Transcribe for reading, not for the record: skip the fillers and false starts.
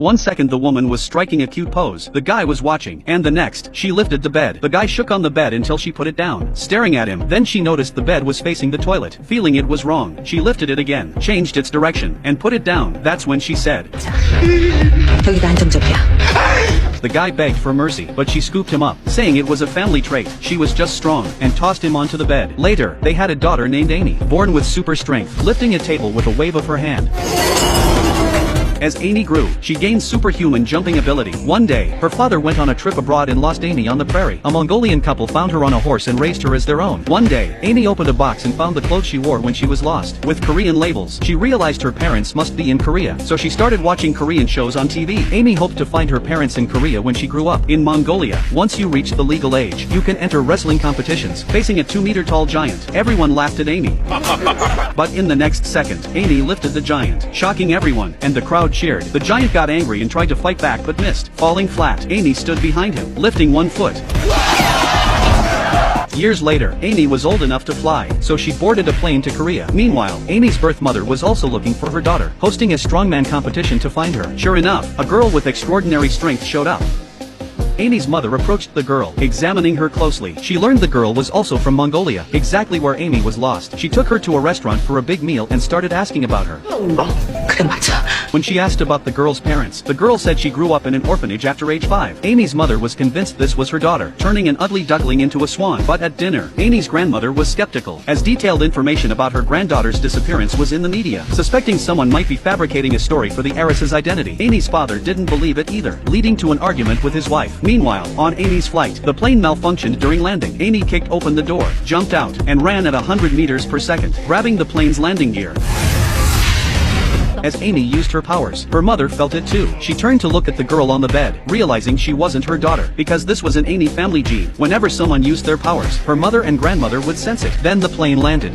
One second the woman was striking a cute pose, the guy was watching, and the next, she lifted the bed. The guy shook on the bed until she put it down, staring at him. Then she noticed the bed was facing the toilet. Feeling it was wrong, she lifted it again, changed its direction, and put it down. That's when she said, 여기가 안정적이야. The guy begged for mercy, but she scooped him up, saying it was a family trait. She was just strong, and tossed him onto the bed. Later, they had a daughter named Amy, born with super strength, lifting a table with a wave of her hand. As Amy grew, she gained superhuman jumping ability. One day, her father went on a trip abroad and lost Amy on the prairie. A Mongolian couple found her on a horse and raised her as their own. One day, Amy opened a box and found the clothes she wore when she was lost. With Korean labels, she realized her parents must be in Korea, so she started watching Korean shows on TV. Amy hoped to find her parents in Korea when she grew up. In Mongolia, once you reach the legal age, you can enter wrestling competitions, facing a 2-meter-tall giant. Everyone laughed at Amy. But in the next second, Amy lifted the giant, shocking everyone, and the crowd cheered. The giant got angry and tried to fight back but missed. Falling flat, Amy stood behind him, lifting one foot. Years later, Amy was old enough to fly, so she boarded a plane to Korea. Meanwhile, Amy's birth mother was also looking for her daughter, hosting a strongman competition to find her. Sure enough, a girl with extraordinary strength showed up. Amy's mother approached the girl, examining her closely. She learned the girl was also from Mongolia, exactly where Amy was lost. She took her to a restaurant for a big meal and started asking about her. 그래 맞아. When she asked about the girl's parents, the girl said she grew up in an orphanage after age 5. Amy's mother was convinced this was her daughter, turning an ugly duckling into a swan. But at dinner, Amy's grandmother was skeptical, as detailed information about her granddaughter's disappearance was in the media. Suspecting someone might be fabricating a story for the heiress's identity, Amy's father didn't believe it either, leading to an argument with his wife. Meanwhile, on Amy's flight, the plane malfunctioned during landing. Amy kicked open the door, jumped out, and ran at 100 meters per second, grabbing the plane's landing gear. As Amy used her powers, her mother felt it too. She turned to look at the girl on the bed, realizing she wasn't her daughter, because this was an Amy family gene. Whenever someone used their powers, her mother and grandmother would sense it. Then the plane landed.